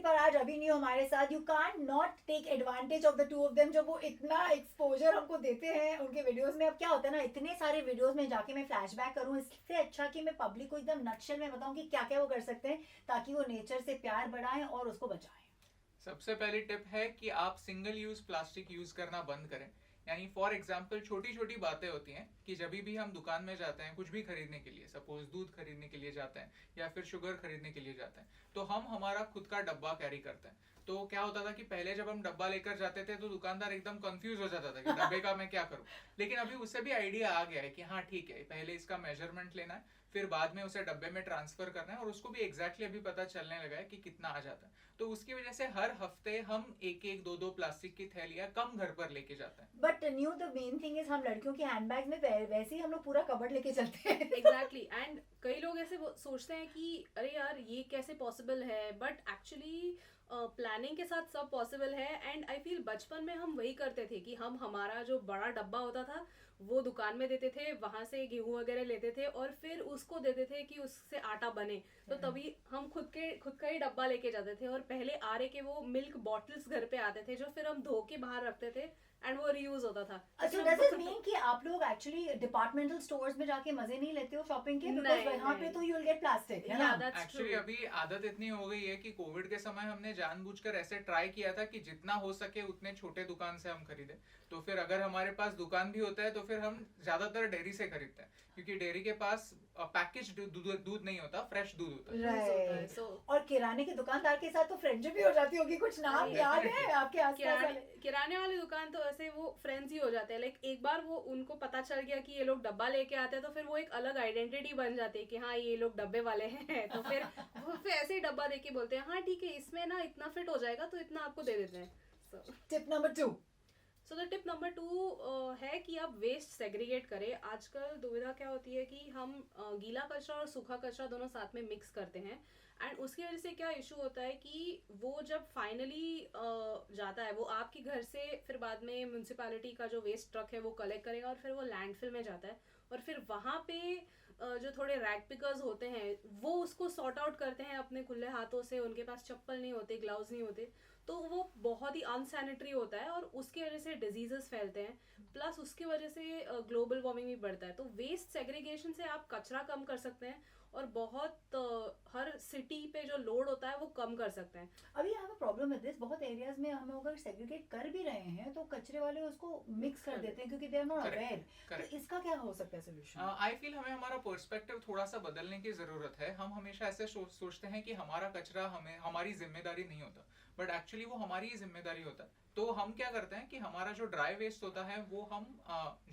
पर आज अभी नहीं हमारे साथ. You can't not take advantage of the two of them. जब वो इतना एक्सपोजर हमको देते हैं उनके वीडियोस में. अब क्या होता है ना, इतने सारे वीडियोस में जाके मैं फ्लैशबैक करूं, इससे अच्छा कि मैं पब्लिक को एकदम नक्शल में बताऊं कि क्या क्या वो कर सकते हैं ताकि वो नेचर से प्यार बढ़ाएं और उसको बचाएं. सबसे पहली टिप है कि आप सिंगल यूज प्लास्टिक यूज करना बंद करें. यानी फॉर एग्जाम्पल छोटी छोटी बातें होती हैं कि जब भी हम दुकान में जाते हैं कुछ भी खरीदने के लिए, सपोज दूध खरीदने के लिए जाते हैं या फिर शुगर खरीदने के लिए जाते हैं, तो हम हमारा खुद का डब्बा कैरी करते हैं. तो क्या होता था कि पहले जब हम डब्बा लेकर जाते थे तो दुकानदार एकदम कंफ्यूज हो जाता था कि डब्बे का मैं क्या करूं. लेकिन अभी उससे भी आइडिया आ गया है कि हाँ ठीक है, पहले इसका मेजरमेंट लेना है, फिर बाद में उसे डब्बे में ट्रांसफर करना है, और उसको भी एग्जैक्टली अभी पता चलने लगा है कि कितना आ जाता है. तो उसकी वजह से हर हफ्ते हम एक एक दो दो प्लास्टिक की थैलियां कम घर पर लेके जाते हैं. But new the main thing is हम लड़कियों की हैंडबैग में वैसे ही हम लोग पूरा कबर्ड लेके चलते हैं. एग्जैक्टली. एंड कई लोग ऐसे सोचते हैं कि अरे यार ये कैसे पॉसिबल है, बट एक्चुअली प्लानिंग के साथ सब पॉसिबल है. एंड आई फील बचपन में हम वही करते थे कि हम हमारा जो बड़ा डब्बा होता था वो दुकान में देते थे, वहां से गेहूं वगैरह लेते थे और फिर उसको देते थे कि उससे आटा बने. तो तभी हम खुद का ही डब्बा लेके जाते थे. और पहले आरे के वो मिल्क बॉटल्स घर पे आते थे जो फिर हम धो के बाहर रखते थे एंड वो रीयूज होता था. अच्छा, डज इट मीन कि आप लोग एक्चुअली डिपार्टमेंटल स्टोर्स में जाके मजे नहीं लेते हो शॉपिंग के? बिकॉज़ वहां पे तो यू विल गेट प्लास्टिक, है ना? एक्चुअली अभी आदत इतनी हो गई है कि कोविड के समय हमने जानबूझकर ऐसे ट्राई किया था कि जितना हो सके उतने छोटे दुकान से हम खरीदे. तो फिर अगर हमारे पास दुकान भी होता है तो फिर हम ज्यादातर डेयरी से खरीदते हैं, क्योंकि डेयरी के पास पैकेज दूध नहीं होता, फ्रेश दूध होता है. राइट. So, और किराने के दुकानदार के साथ तो फ्रेंडशिप भी हो जाती होगी. कुछ नाम याद है आपके आसपास वाले? किराने वाली दुकान तो ऐसे वो फ्रेंड्स ही हो जाते हैं. लाइक एक बार वो उनको पता चल गया कि ये लोग डब्बा लेके आते हैं तो फिर वो एक अलग आइडेंटिटी बन जाती है कि हाँ ये लोग डब्बे वाले हैं. तो फिर वो फिर ऐसे ही डब्बा देके बोलते हैं हाँ ठीक है इसमें ना इतना फिट हो जाएगा तो इतना आपको दे देते हैं. Tip number 2. So the tip number 2 है कि आप वेस्ट सेग्रीगेट करें. आजकल दुविधा क्या होती है कि हम गीला कचरा और सूखा कचरा दोनों साथ में मिक्स करते हैं. एंड उसकी वजह से क्या इशू होता है कि वो जब फाइनली जाता है वो आपके घर से, फिर बाद में म्यूनसिपैलिटी का जो वेस्ट ट्रक है वो कलेक्ट करेगा और फिर वो लैंडफिल में जाता है. और फिर वहाँ पे जो थोड़े रैग पिकर्स होते हैं वो उसको सॉर्ट आउट करते हैं अपने खुले हाथों से. उनके पास चप्पल नहीं होते, ग्लव्स नहीं होते, तो वो बहुत ही अनसैनिटरी होता है और उसकी वजह से डिजीजेस फैलते हैं. प्लस उसकी वजह से ग्लोबल वार्मिंग भी बढ़ता है. तो वेस्ट सेग्रीगेशन से आप कचरा कम कर सकते हैं और बहुत हर सिटी पे जो लोड होता है वो कम कर सकते हैं. अभी I have a problem with this. बहुत एरियाज में हम अगर सेग्रीगेट कर भी रहे हैं तो कचरे वाले उसको मिक्स कर देते हैं क्योंकि दे आर नॉट अवेयर. तो इसका क्या हो सकता है सोल्यूशन? आई फील हमें हमारा पर्सपेक्टिव थोड़ा सा बदलने की जरूरत है. हम हमेशा ऐसे सोचते हैं कि हमारा कचरा हमारी जिम्मेदारी नहीं होता, बट एक्चुअली वो हमारी ही जिम्मेदारी होता है. तो हम क्या करते हैं कि हमारा जो ड्राई वेस्ट होता है वो हम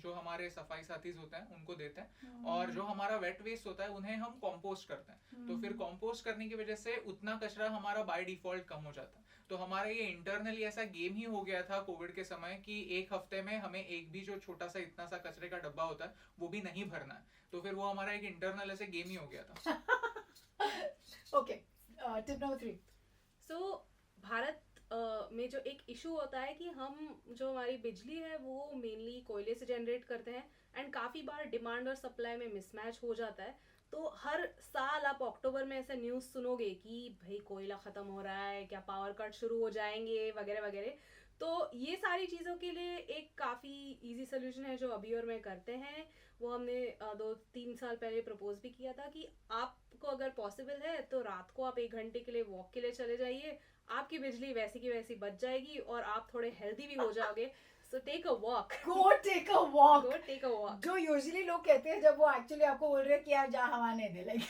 जो हमारे सफाई साथी होते हैं उनको देते हैं, और जो हमारा वेट वेस्ट होता है उन्हें हम कंपोस्ट करते हैं. तो फिर कंपोस्ट करने की वजह से उतना कचरा हमारा बाय डिफॉल्ट कम हो जाता है. तो हमारा ये इंटरनली ऐसा गेम ही हो गया था कोविड के समय कि एक हफ्ते में हमें एक भी जो छोटा सा इतना सा कचरे का डब्बा होता है वो भी नहीं भरना है. तो फिर वो हमारा एक इंटरनल ऐसे गेम ही हो गया था. Okay, tip number 3. सो भारत में जो एक इशू होता है कि हम जो हमारी बिजली है वो मेनली कोयले से जनरेट करते हैं. एंड काफ़ी बार डिमांड और सप्लाई में मिसमैच हो जाता है. तो हर साल आप अक्टूबर में ऐसा न्यूज़ सुनोगे कि भाई कोयला ख़त्म हो रहा है, क्या पावर कट शुरू हो जाएंगे वगैरह वगैरह. तो ये सारी चीज़ों के लिए एक काफ़ी इजी सोल्यूशन है जो अभी और मैं करते हैं. वो हमने 2-3 साल पहले प्रपोज भी किया था कि आपको अगर पॉसिबल है तो रात को आप 1 घंटे के लिए वॉक के लिए चले जाइए. आपकी बिजली वैसी की वैसी बच जाएगी और आप थोड़े हेल्दी भी हो जाओगे. So take a walk. Go take a walk. Go take a walk. जो यूजुअली लोग कहते हैं जब वो एक्चुअली आपको बोल रहे हैं कि यार जा हवा नहीं दे, like.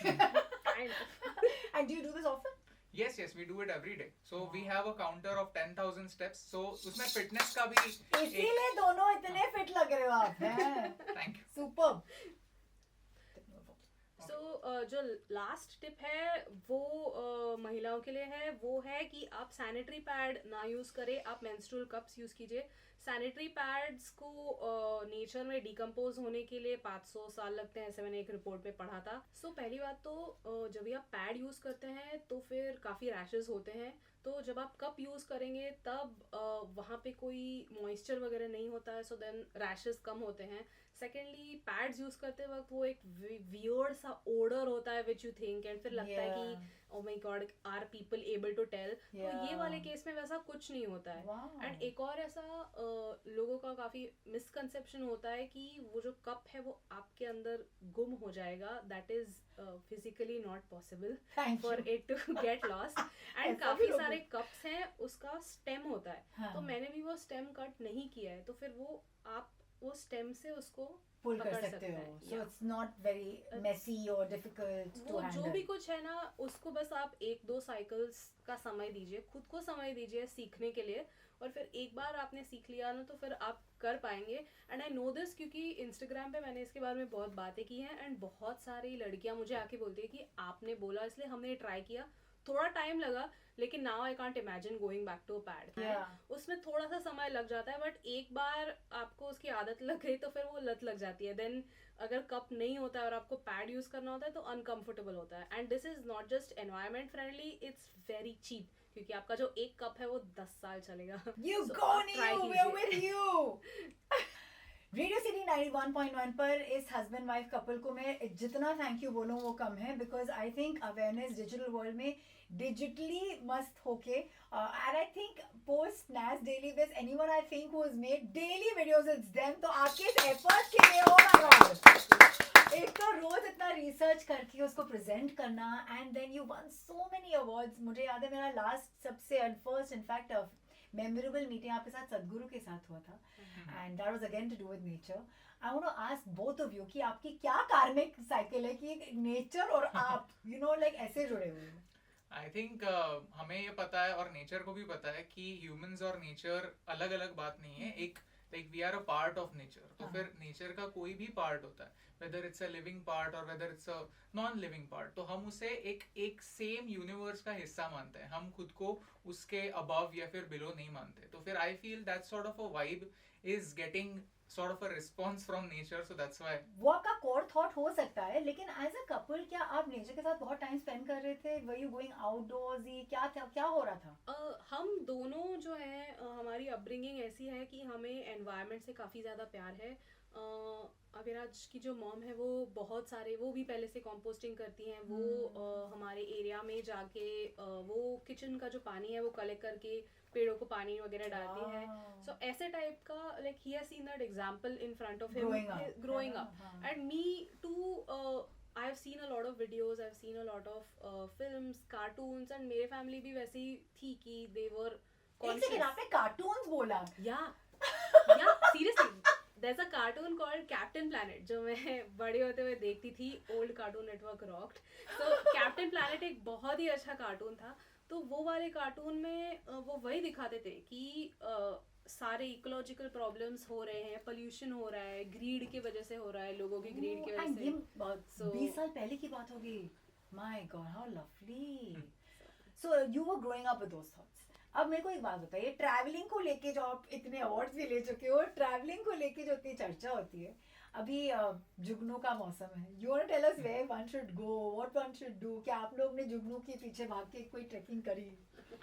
And do you do this often? Yes, we do it every day. So we have a counter of 10,000 steps. So उसमें fitness का भी इसीलिए दोनों इतने फिट लग रहे हो आप. Thank you. सुपर्ब. सो जो लास्ट टिप है वो महिलाओं के लिए है. वो है कि आप सैनिटरी पैड ना यूज़ करें, आप मेंस्ट्रुअल कप्स यूज़ कीजिए. सैनिटरी पैड्स को नेचर में डिकम्पोज होने के लिए 500 साल लगते हैं, ऐसे मैंने एक रिपोर्ट में पढ़ा था. सो पहली बात तो जब भी आप पैड यूज़ करते हैं तो फिर काफ़ी रैशेस होते हैं. तो जब आप कप यूज़ करेंगे तब वहाँ पे कोई मॉइस्चर वगैरह नहीं होता है, सो देन रैशेस कम होते हैं. सेकेंडली पैड्स यूज़ करते वक्त वो एक वियर्ड सा ओडर होता है विच यू थिंक, एंड फिर लगता है कि oh my god are people able to tell, तो ये Yeah. वाले केस में वैसा कुछ नहीं होता है। Wow. एंड एक और ऐसा लोगों का काफी मिसकंसेप्शन होता है कि वो जो कप है वो आपके अंदर गुम हो जाएगा, that is physically not possible Thank for you. It to get lost. And ऐसा भी काफी लोग सारे हैं। कप्स हैं उसका स्टेम होता है, हाँ. तो मैंने भी वो स्टेम कट नहीं किया है, तो फिर वो आप वो स्टेम से उसको पुल कर पकड़ सकते सकते हो, हैं। so Yeah. it's not very messy or difficult to वो जो handle. भी कुछ है ना उसको बस आप 1-2 साइकिल्स का समय दीजिए, खुद को समय दीजिए सीखने के लिए, और फिर एक बार आपने सीख लिया ना तो फिर आप कर पाएंगे। एंड आई नो दिस क्योंकि इंस्टाग्राम पे मैंने इसके बारे में बहुत बातें की हैं, एंड बहुत सारी लड़कियां मुझे आके बोलती है कि आपने बोला इसलिए हमने ट्राई किया, थोड़ा टाइम लगा लेकिन now I can't imagine going back to a pad. Yeah. उसमें थोड़ा सा समय लग जाता है, बट एक बार आपको उसकी आदत लग गई तो फिर वो लत लग जाती है। देन अगर कप नहीं होता है और आपको पैड यूज करना होता है तो अनकंफर्टेबल होता है। And this is not just environment friendly, it's very cheap, क्योंकि आपका जो एक कप है वो 10 साल चलेगा। You So, go, आप try Neo, कीजिए। we're with you. Radio city 91.1 पर इस हस्बैंड वाइफ कपल को मैं जितना थैंक यू बोलूँ वो कम है, because I think awareness digital world में डिजिटली मस्त होके and I think post nice daily base anyone I think who has made daily videos it's them, तो आपके इस एफर्ट के लिए ओ माय गॉड, एक तो रोज इतना रिसर्च करके उसको प्रेजेंट करना and then you won so many awards. मुझे याद है मेरा लास्ट सबसे फर्स्ट इनफैक्ट मेमोरेबल मीटिंग आपके साथ सदगुरु के साथ हुआ था, and that was again to do with nature. I want to ask both of you कि आपकी क्या कार्मिक साइकिल है कि नेचर और आप like ऐसे जुड़े हुए हैं? आई थिंक हमें ये पता है और नेचर को भी पता है कि ह्यूमंस और नेचर अलग अलग बात नहीं है। एक like we are a part of nature, तो हाँ. फिर नेचर का कोई भी पार्ट होता है, whether it's a living part और whether it's a non living part, तो हम उसे एक सेम यूनिवर्स का हिस्सा मानते हैं, हम खुद को उसके अबव या फिर बिलो नहीं मानते। तो फिर I feel that sort of a vibe is getting sort of a response from nature, so that's why. वो आपका कोर थॉट हो सकता है, लेकिन एज अ कपल क्या आप नेचर के साथ बहुत टाइम स्पेंड कर रहे थे? वर यू गोइंग आउटडोर्स ही क्या था, क्या हो रहा था? हम दोनों जो है हमारी अपब्रिंगिंग ऐसी है कि हमें एनवायरनमेंट से काफ़ी ज़्यादा प्यार है। अविराज की जो मॉम है वो बहुत सारे, वो भी पहले से कंपोस्टिंग करती हैं, वो हमारे एरिया में जाके वो किचन का जो पानी है वो कलेक्ट करके पेड़ों को पानी वगैरह डालती है। सो ऐसे टाइप का लाइक ही has seen that example in front of him growing up, and me too I have seen a lot of videos, I've seen a lot of films, cartoons, and मेरे family भी वैसी थी कि they were एक second, conscious. आपने cartoons बोला? Yeah, seriously. There's a cartoon called Captain Planet जो मैं बड़े होते हुए देखती थी, old Cartoon Network rocked. So Captain Planet एक बहुत ही अच्छा कार्टून था। तो वो वाले कार्टून में वो वही दिखाते थे कि सारे इकोलॉजिकल प्रॉब्लम्स हो रहे हैं, पोल्यूशन हो रहा है, ग्रीड की वजह से हो रहा है, लोगों की ग्रीड की वजह से। 20 साल पहले की बात होगी। My God, how lovely. So you were growing up with those thoughts. अब मेरे को एक बात बताइए, ट्रैवलिंग को लेके जो आप इतने अवार्ड्स भी ले चुके हो, ट्रैवलिंग को लेके जो इतनी चर्चा होती है, अभी जुगनू का मौसम है, you want to tell us where one should go, what one should do? क्या आप लोग ने जुगनू के पीछे भाग के कोई ट्रैकिंग करी?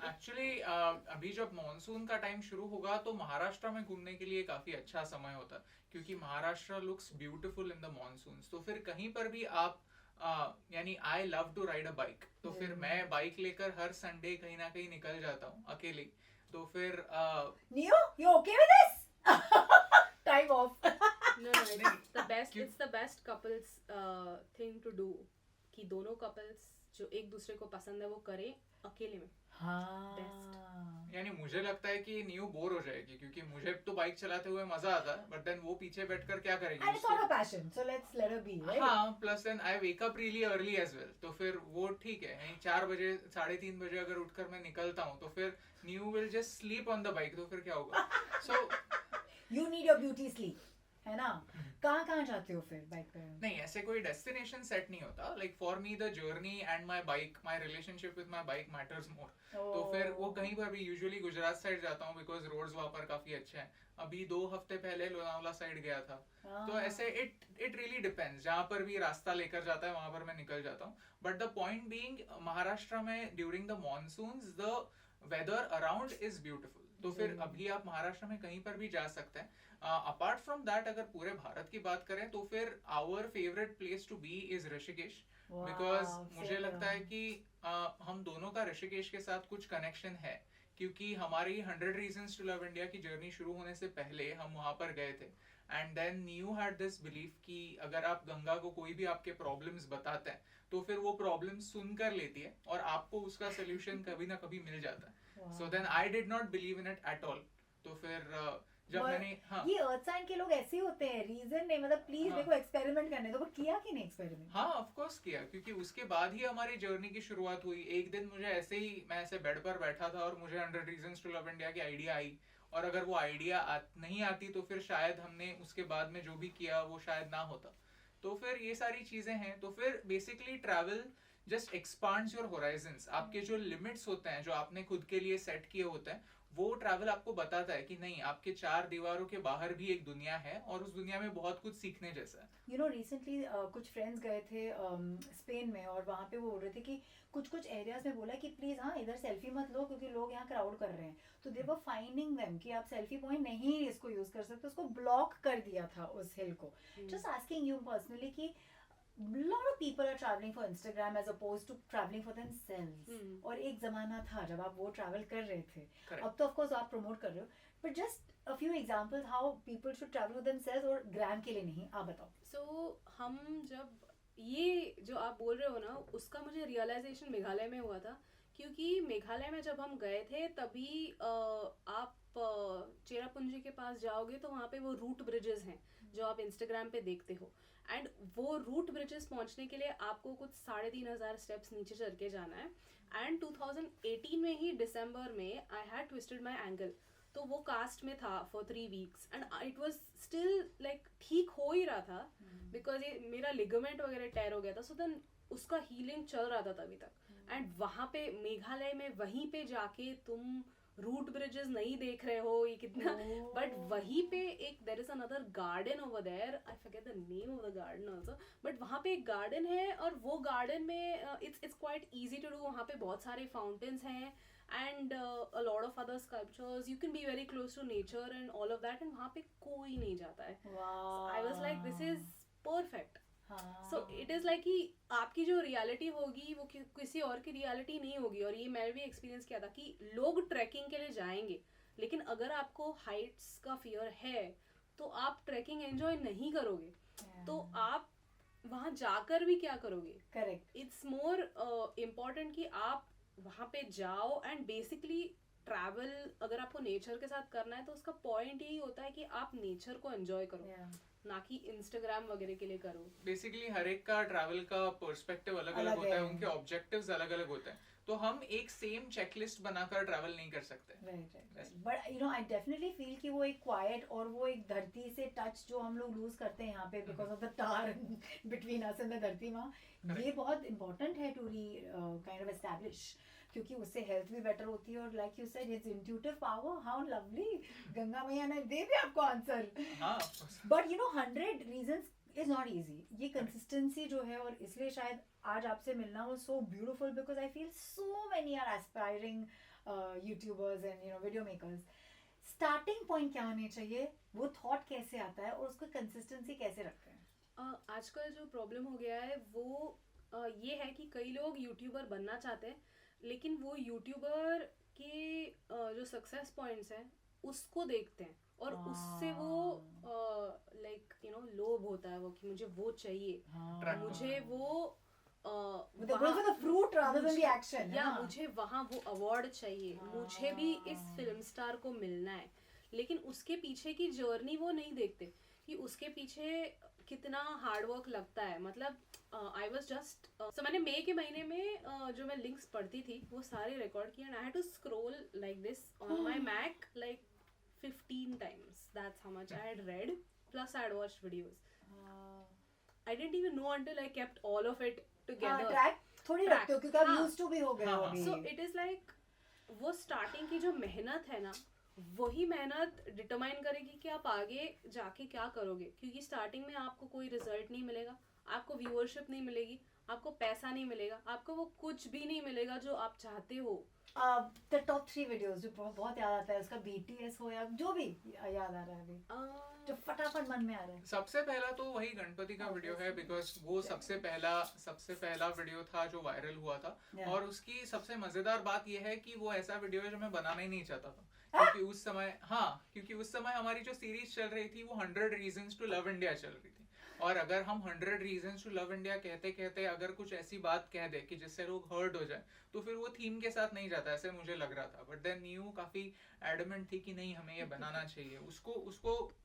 एक्चुअली अभी जब मॉनसून का टाइम शुरू होगा तो महाराष्ट्र में घूमने के लिए काफी अच्छा समय होता है, क्योंकि Maharashtra looks beautiful in the monsoons. तो फिर कहीं पर भी आप यानी I love to ride a bike, तो फिर मैं बाइक लेकर हर संडे कहीं ना कहीं निकल जाता हूँ अकेले। तो फिर neo, you okay with this? Time of. No, it's the best couples thing to do कि दोनों couples जो एक दूसरे को पसंद है वो करें अकेले में। हाँ, यानी मुझे लगता है कि न्यू बोर हो जाएगी, क्योंकि मुझे तो बाइक चलाते हुए मजा आता है, बट देन वो पीछे बैठकर क्या करेगी? and it's not her passion, so let's let her be, right? हाँ, plus then I wake up really early as well, तो फिर वो ठीक है। यानी 4 बजे 3:30 बजे अगर उठकर मैं निकलता हूँ तो फिर new will just sleep on the bike, तो फिर क्या होगा? सो You need your beauty sleep, है ना? कहाँ जाते हो फिर बाइक पे? नहीं, ऐसे कोई डेस्टिनेशन सेट नहीं होता। Like for me the journey and my bike, my relationship with my bike matters more. तो फिर वो कहीं पर भी यूजुअली गुजरात साइड जाता हूँ, बिकॉज रोड्स वहाँ पर काफी अच्छे हैं। अभी 2 हफ्ते पहले लोनावला साइड गया था। तो ऐसे इट रियली डिपेंड्स, जहाँ पर भी रास्ता लेकर जाता है वहां पर मैं निकल जाता हूँ। But the point being, Maharashtra में during the monsoons the weather around is beautiful, तो फिर अभी आप महाराष्ट्र में कहीं पर भी जा सकते हैं। अपार्ट फ्रॉम दैट, अगर पूरे भारत की बात करें तो फिर our favourite place to be is Rishikesh, because मुझे लगता है कि हम दोनों का ऋषिकेश के साथ कुछ कनेक्शन है, क्योंकि हमारी 100 रीजन्स टू लव इंडिया की जर्नी शुरू होने से पहले हम वहां पर गए थे, and then you had this belief कि अगर आप गंगा को कोई भी आपके प्रॉब्लम्स बताते हैं तो फिर वो प्रॉब्लम सुन कर लेती है और आपको उसका सोल्यूशन कभी ना कभी मिल जाता है. So then I did not believe in it at all. तो फिर जब मैंने ये अर्थ साइन के लोग ऐसे ही होते हैं, रीजन नहीं, मतलब प्लीज देखो एक्सपेरिमेंट करने दो, किया कि नहीं एक्सपेरिमेंट? हाँ ऑफ कोर्स किया, क्योंकि उसके बाद ही हमारी जर्नी की शुरुआत हुई. एक दिन मुझे ऐसे ही, मैं ऐसे बेड पर बैठा था और मुझे 100 रीजन्स टू लव इंडिया की आइडिया आई, और अगर वो आइडिया नहीं आती तो फिर शायद हमने उसके बाद में जो भी किया वो शायद ना होता. तो फिर ये सारी चीजें हैं. तो फिर basically travel just expands your Horizons. आपके जो लिमिट्स होते हैं जो आपने खुद के लिए सेट किए होते हैं, वो ट्रैवल आपको बताता है कि नहीं, आपके 4 दीवारों के बाहर भी एक दुनिया है और उस दुनिया में बहुत कुछ सीखने जैसा है. यू नो रिसेंटली कुछ फ्रेंड्स गए थे स्पेन में, और वहाँ पे वो बोल रहे थे कि कुछ कुछ एरियाज में बोला कि प्लीज हाँ इधर सेल्फी मत लो क्योंकि लोग यहाँ क्राउड कर रहे हैं. तो दे वर फाइंडिंग देम कि आप सेल्फी पॉइंट नहीं इसको यूज कर सकते, उसको ब्लॉक कर दिया था उस हिल को. जस्ट आस्किंग यू पर्सनली कि lot of people are traveling for Instagram as opposed to traveling for themselves. और एक जमाना था जब आप वो ट्रैवल कर रहे थे. Correct. अब तो ऑफ कोर्स आप प्रमोट कर रहे हो, but just a few examples how people should travel for themselves और ग्राम के लिए नहीं. आप बताओ. सो हम जब ये जो आप बोल रहे हो ना, उसका मुझे रियलाइजेशन मेघालय में हुआ था, क्योंकि मेघालय में जब हम गए थे तभी आप चेरापूंजी के पास जाओगे तो वहाँ पे वो रूट ब्रिजेस हैं जो आप इंस्टाग्राम पे देखते हो, एंड वो रूट ब्रिजेस पहुंचने के लिए आपको कुछ 3,500 स्टेप्स नीचे चढ़ के जाना है. एंड 2018 में ही दिसंबर में I had twisted my ankle, तो वो कास्ट में था for 3 weeks and it was still like ठीक हो ही रहा था, बिकॉज ये मेरा लिगामेंट वगैरह टेयर हो गया था. सो देन उसका हीलिंग चल रहा था तभी तक. एंड वहाँ पे मेघालय में वहीं पे जाके तुम रूट ब्रिजेस नहीं देख रहे हो, ये कितना, बट वहीं पे एक there is another garden over there, I forget the name of the garden also, but वहाँ पे एक गार्डन है और वो गार्डन में it's quite easy to do. वहाँ पे बहुत सारे फाउंटेन्स हैं and a lot of other sculptures. You can be very close to nature and all of that, and वहाँ पे कोई नहीं जाता है. So I was like, this is perfect. So it is like कि आपकी जो रियलिटी होगी वो किसी और की रियलिटी नहीं होगी. और ये मैंने भी एक्सपीरियंस किया था कि लोग ट्रैकिंग के लिए जाएंगे, लेकिन अगर आपको हाइट्स का फियर है तो आप ट्रैकिंग एंजॉय नहीं करोगे. तो आप वहाँ जाकर भी क्या करोगे? करेक्ट. इट्स मोर इम्पोर्टेंट कि आप वहाँ पे जाओ एंड बेसिकली ट्रैवल अगर आपको नेचर के साथ करना है तो उसका पॉइंट यही होता है कि आप नेचर को एंजॉय करो, ना कि इंस्टाग्राम वगैरह के लिए करो. बेसिकली हर एक का ट्रैवल का पर्सपेक्टिव अलग अलग होता है, उनके ऑब्जेक्टिव्स अलग अलग होते हैं, तो हम एक सेम चेकलिस्ट बनाकर ट्रैवल नहीं कर सकते. Right. But you no I definitely feel कि वो एक क्वाइट और वो एक धरती से टच जो हम लोग लूज करते हैं यहाँ पे because of the tar between us and the धरती माँ, ये बहुत इंपॉर्टेंट है टू काइंड ऑफ एस्टैब्लिश, क्योंकि उससे हेल्थ भी बेटर होती है. और like you said it's intuitive power. How lovely. Ganga मैया ने दे दिया आपको answer. But you know 100 reasons is not easy. ये कंसिस्टेंसी जो है, और इसलिए शायद आज आपसे मिलना was so beautiful because I feel so many are aspiring YouTubers and you know video makers. Starting point क्या होनी चाहिए, वो थॉट कैसे आता है और उसको कंसिस्टेंसी कैसे रखते हैं? आजकल जो प्रॉब्लम हो गया है वो ये है कि कई लोग यूट्यूबर बनना चाहते हैं, लेकिन वो यूट्यूबर के जो सक्सेस पॉइंट्स हैं उसको देखते हैं और उससे वो लाइक यू नो लोभ होता है वो कि मुझे वो चाहिए, मुझे वो fruit rather than the action, या मुझे वहाँ वो अवार्ड चाहिए, मुझे भी इस फिल्म स्टार को मिलना है. लेकिन उसके पीछे की जर्नी वो नहीं देखते कि उसके पीछे कितना हार्ड वर्क लगता है. मतलब आई वाज जस्ट सो मैंने मई के महीने में जो मैं लिंक्स पढ़ती थी वो सारे रिकॉर्ड किए and I had to scroll like this on my Mac like 15 times. That's how much I had read, plus I had watched videos. I didn't even know until I kept all of it together. Track थोड़ी रखते हो क्योंकि आप used to भी हो गए हो अभी. So it is like वो स्टार्टिंग की जो मेहनत है ना, वही मेहनत डिटरमाइन करेगी कि आप आगे जाके क्या करोगे. क्योंकि स्टार्टिंग में आपको कोई रिजल्ट नहीं मिलेगा, आपको व्यूअरशिप नहीं मिलेगी, आपको पैसा नहीं मिलेगा, आपको वो कुछ भी नहीं मिलेगा जो आप चाहते हो. द टॉप 3 वीडियोस जो बहुत याद आता है, उसका BTS हो या जो भी याद आ रहा है अभी, जो फटाफट मन में आ रहा है। सबसे पहला तो वही गणपति का वीडियो है, बिकॉज वो सबसे पहला वीडियो था जो वायरल हुआ था। Yeah. और उसकी सबसे मजेदार बात यह है कि वो ऐसा वीडियो है जो मैं बनाना ही नहीं चाहता था, क्योंकि उस समय हमारी जो सीरीज चल रही थी वो 100 रीजंस टू लव इंडिया चल रही थी। और अगर हम 100 रीजंस टू लव इंडिया कहते कहते अगर कुछ ऐसी बात कह दे कि जिससे लोग हर्ट हो जाए, तो फिर वो थीम के साथ नहीं जाता, ऐसे मुझे लग रहा था। बट देन न्यू काफी एडमेंट थी कि नहीं, हमें ये बनाना चाहिए। उसको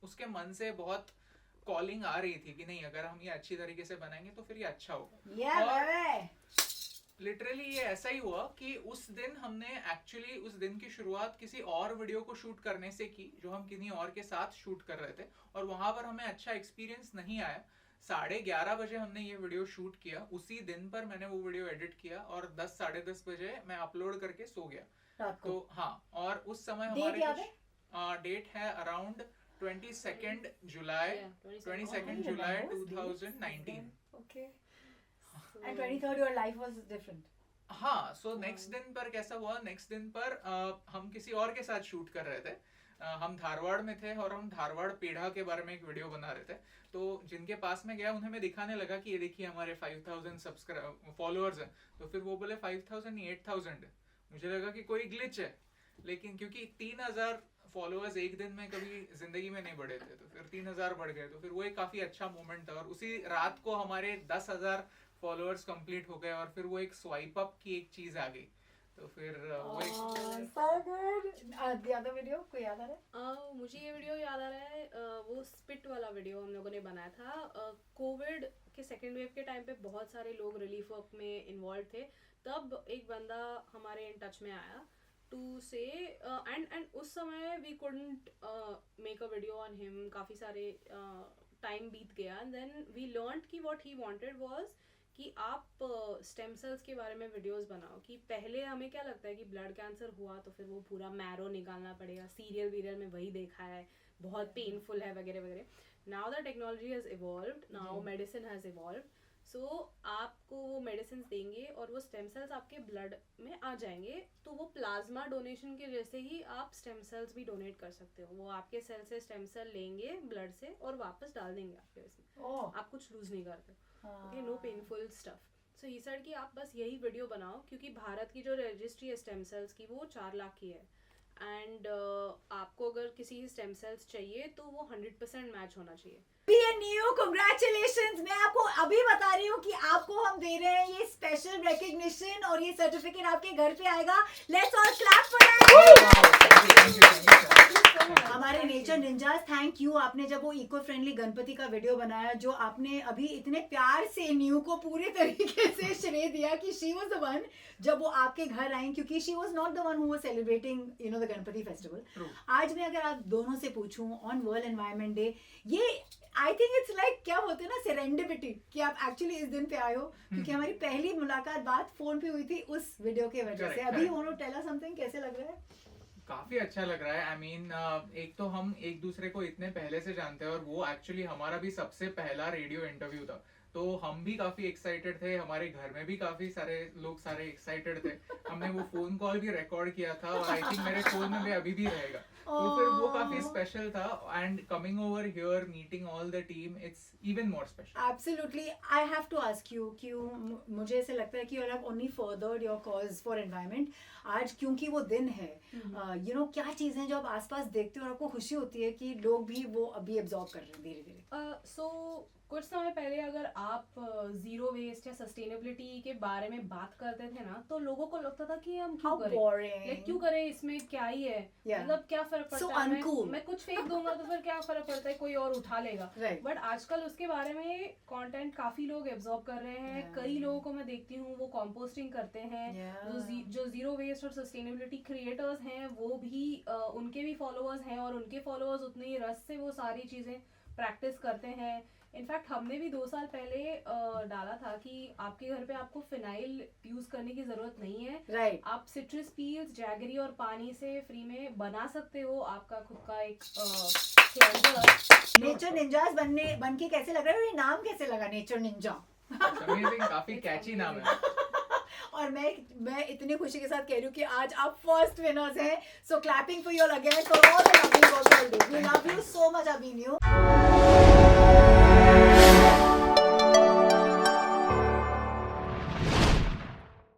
उसके मन से बहुत कॉलिंग आ रही थी कि नहीं, अगर हम ये अच्छी तरीके से बनाएंगे तो फिर ये अच्छा होगा। लिटरली ये ऐसा ही हुआ कि उस दिन हमने एक्चुअली उस दिन की शुरुआत किसी और वीडियो को शूट करने से की, जो हम किन्हीं और के साथ शूट कर रहे थे, और वहां पर हमें अच्छा एक्सपीरियंस नहीं आया। 11:30 बजे हमने ये वीडियो शूट किया, उसी दिन पर मैंने वो वीडियो एडिट किया और 10 साढ़े 10 बजे मैं अपलोड करके सो गया। तो हाँ, और उस समय हमारे डेट है around 22 July 2019। Okay. And 23rd your life was different. हाँ, सो नेक्स्ट दिन पर कैसा हुआ, नेक्स्ट दिन पर हम किसी और के साथ शूट कर रहे थे। हम धारवाड़ में थे और हम धारवाड़ पेढ़ा के बारे में एक वीडियो बना रहे थे। तो जिनके पास में गया उन्हें मैं दिखाने लगा कि ये देखिए हमारे 5000 फॉलोअर्स हैं। तो फिर वो बोले 5000 नहीं 8000 है। मुझे लगा कि कोई ग्लिच है, लेकिन क्योंकि 3000 फॉलोअर्स एक दिन में कभी जिंदगी में नहीं बढ़े थे, तो फिर 3000 बढ़ गए। तो फिर वो एक काफी अच्छा मोमेंट था। और उसी रात को हमारे 10,000 फॉलोअर्स कंप्लीट हो गए और फिर वो एक स्वाइप अप की एक चीज आ गई। तो फिर वो एक so good. The other video कोई याद आ रहा है? मुझे ये वीडियो याद आ रहा है, वो स्पिट वाला वीडियो हम लोगों ने बनाया था। कोविड के सेकेंड वेव के टाइम पे बहुत सारे लोग रिलीफ वर्क में इन्वॉल्व थे। तब एक बंदा हमारे इन टच में आया टू से एंड उस समय we couldn't make a video on him. काफ़ी सारे टाइम बीत गया एंड देन वी लर्नड कि व्हाट ही वांटेड वाज कि आप स्टेम सेल्स के बारे में वीडियोस बनाओ। कि पहले हमें क्या लगता है कि ब्लड कैंसर हुआ तो फिर वो पूरा मैरो निकालना पड़ेगा, सीरियल वीरियल में वही देखा है, बहुत पेनफुल है वगैरह वगैरह। Now the technology has evolved, now medicine has evolved, so आपको वो मेडिसिन देंगे और वो स्टेम सेल्स आपके ब्लड में आ जाएंगे। तो वो प्लाज्मा डोनेशन के जैसे ही आप स्टेम सेल्स भी डोनेट कर सकते हो। वो आपके सेल से स्टेम सेल लेंगे ब्लड से और वापस डाल देंगे आपके उसमें। आप कुछ लूज नहीं करते। Okay, no painful stuff. So he said कि आप बस यही वीडियो बनाओ, क्योंकि भारत की जो रजिस्ट्री है स्टेम सेल्स की वो 4 लाख की है। एंड आपको अगर किसी स्टेम सेल्स चाहिए तो वो 100% मैच होना चाहिए। PNU, congratulations! मैं आपको अभी बता रही हूँ कि आपको हम दे रहे हैं ये स्पेशल रिकग्निशन और ये सर्टिफिकेट आपके घर पे आएगा। Let's all clap for that! हमारे नेचर निंजास, थैंक यू। आपने जब वो इको फ्रेंडली गणपति का वीडियो बनाया, जो आपने अभी इतने प्यार से न्यू को पूरे तरीके से श्रेय दिया कि शी वाज द वन, जब वो आपके घर आई, क्योंकि she was not the one who was celebrating the Ganpati festival. आज मैं अगर आप दोनों से पूछूं ऑन वर्ल्ड एनवायरनमेंट डे, ये आई थिंक इट्स लाइक क्या बोलते हैं ना, सेरेंडिपिटी, कि आप एक्चुअली इस दिन पे आए हो, क्योंकि हमारी पहली मुलाकात बात फोन पे हुई थी उस वीडियो के वजह से। अभी want to tell us something, कैसे लग रहा है? काफी अच्छा लग रहा है। आई मीन एक तो हम एक दूसरे को इतने पहले से जानते हैं और वो एक्चुअली हमारा भी सबसे पहला रेडियो इंटरव्यू था, तो हम भी काफी एक्साइटेड थे। हमारे घर में भी काफी सारे लोग एक्साइटेड थे। हमने वो फोन कॉल भी रिकॉर्ड किया था और आई थिंक मेरे फोन में भी अभी भी रहेगा। तो फिर वो काफी स्पेशल था। And coming over here, meeting all the team, it's even more special. Absolutely. I have to ask you कि मुझे ऐसे लगता है कि you have only furthered your cause for environment आज, क्योंकि वो दिन है। क्या चीजें जो आप आसपास देखते हो और आपको खुशी होती है कि लोग भी वो अभी एब्जॉर्ब कर रहे हैं धीरे धीरे? सो कुछ समय पहले अगर आप जीरो वेस्ट या सस्टेनेबिलिटी के बारे में बात करते थे ना, तो लोगों को लगता था कि हम क्यों करें, क्यों करें, इसमें क्या ही है, मतलब क्या फर्क पड़ता है, मैं कुछ फेंक दूंगा तो फिर क्या फर्क पड़ता है, कोई और उठा लेगा। बट आजकल उसके बारे में कंटेंट काफी लोग एब्जॉर्ब कर रहे हैं। कई लोगों को मैं देखती हूँ वो कंपोस्टिंग करते हैं। जो जीरो वेस्ट और सस्टेनेबिलिटी क्रिएटर्स हैं वो भी उनके भी फॉलोअर्स हैं और उनके फॉलोअर्स उतनी ही रस से वो सारी चीजें प्रैक्टिस करते हैं। इनफैक्ट हमने भी 2 साल पहले डाला था कि आपके घर पे आपको फिनाइल यूज करने की जरूरत नहीं है। आप सिट्रस पील्स, जैगरी और पानी से फ्री में बना सकते हो आपका खुद का एक नेचर निंजास बन के कैसे लग रहा है? ये नाम कैसे लगा नेचर निंजा? अमेजिंग, काफी कैची नाम है। और मैं इतनी खुशी के साथ कह रही हूँ कि आज आप फर्स्ट विनर्स हैं. So clapping for you again for all the lovely work you did. We love you so much Abhinav.